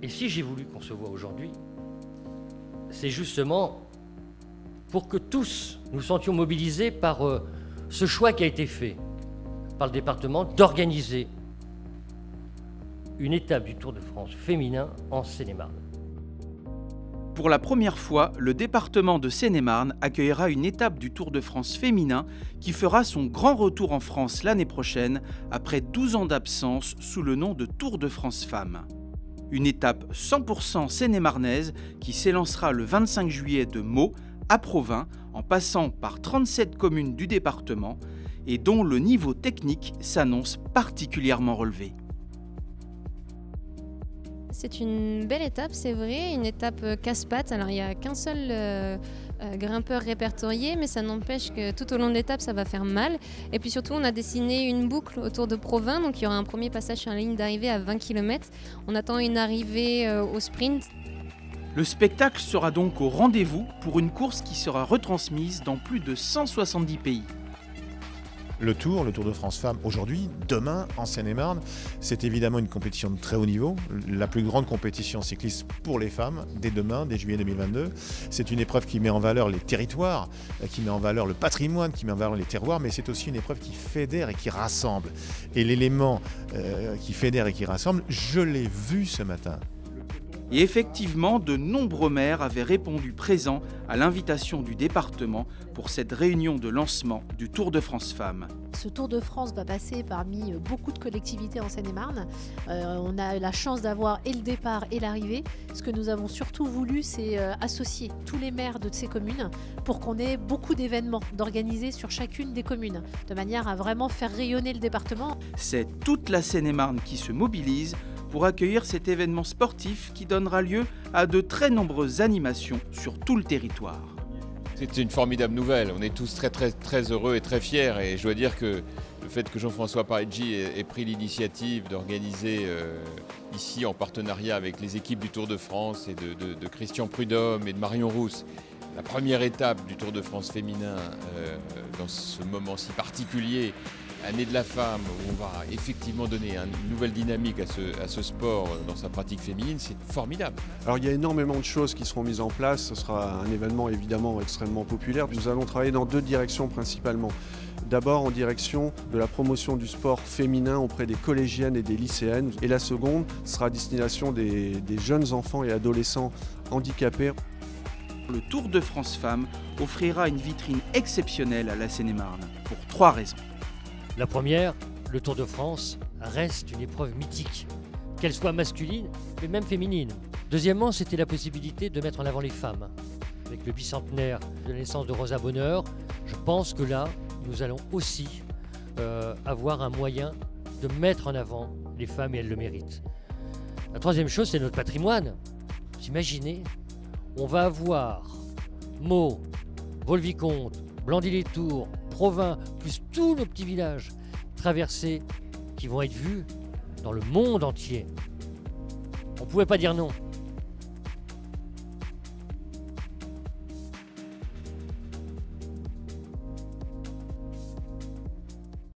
Et si j'ai voulu qu'on se voit aujourd'hui, c'est justement pour que tous nous sentions mobilisés par ce choix qui a été fait par le département d'organiser une étape du Tour de France féminin en Seine-et-Marne. Pour la première fois, le département de Seine-et-Marne accueillera une étape du Tour de France féminin qui fera son grand retour en France l'année prochaine après 12 ans d'absence sous le nom de Tour de France Femmes. Une étape 100% seine-et-marnaise qui s'élancera le 25 juillet de Meaux à Provins en passant par 37 communes du département et dont le niveau technique s'annonce particulièrement relevé. C'est une belle étape, c'est vrai, une étape casse-pattes. Alors il n'y a qu'un seul grimpeur répertorié, mais ça n'empêche que tout au long de l'étape, ça va faire mal. Et puis surtout, on a dessiné une boucle autour de Provins, donc il y aura un premier passage sur la ligne d'arrivée à 20 km. On attend une arrivée au sprint. Le spectacle sera donc au rendez-vous pour une course qui sera retransmise dans plus de 170 pays. Le Tour de France Femmes, aujourd'hui, demain, en Seine-et-Marne, c'est évidemment une compétition de très haut niveau, la plus grande compétition cycliste pour les femmes, dès demain, dès juillet 2022. C'est une épreuve qui met en valeur les territoires, qui met en valeur le patrimoine, qui met en valeur les terroirs, mais c'est aussi une épreuve qui fédère et qui rassemble. Et l'élément qui fédère et qui rassemble, je l'ai vu ce matin. Et effectivement, de nombreux maires avaient répondu présents à l'invitation du département pour cette réunion de lancement du Tour de France Femmes. Ce Tour de France va passer parmi beaucoup de collectivités en Seine-et-Marne. On a la chance d'avoir et le départ et l'arrivée. Ce que nous avons surtout voulu, c'est associer tous les maires de ces communes pour qu'on ait beaucoup d'événements d'organiser sur chacune des communes, de manière à vraiment faire rayonner le département. C'est toute la Seine-et-Marne qui se mobilise pour accueillir cet événement sportif qui donnera lieu à de très nombreuses animations sur tout le territoire. C'est une formidable nouvelle, on est tous très heureux et très fiers, et je dois dire que le fait que Jean-François Pareggi ait pris l'initiative d'organiser ici en partenariat avec les équipes du Tour de France et de Christian Prudhomme et de Marion Rousse, la première étape du Tour de France féminin dans ce moment si particulier, Année de la femme, où on va effectivement donner une nouvelle dynamique à ce sport dans sa pratique féminine, c'est formidable. Alors il y a énormément de choses qui seront mises en place, ce sera un événement évidemment extrêmement populaire. Nous allons travailler dans deux directions principalement. D'abord en direction de la promotion du sport féminin auprès des collégiennes et des lycéennes. Et la seconde sera à destination des jeunes enfants et adolescents handicapés. Le Tour de France Femmes offrira une vitrine exceptionnelle à la Seine-et-Marne pour 3 raisons. La première, le Tour de France reste une épreuve mythique, qu'elle soit masculine, mais même féminine. Deuxièmement, c'était la possibilité de mettre en avant les femmes. Avec le bicentenaire de la naissance de Rosa Bonheur, je pense que là, nous allons aussi avoir un moyen de mettre en avant les femmes et elles le méritent. La troisième chose, c'est notre patrimoine. Vous imaginez, on va avoir Meaux, Vaux-le-Vicomte, Blandy-les-Tours, Provins, plus tous nos petits villages traversés qui vont être vus dans le monde entier. On ne pouvait pas dire non.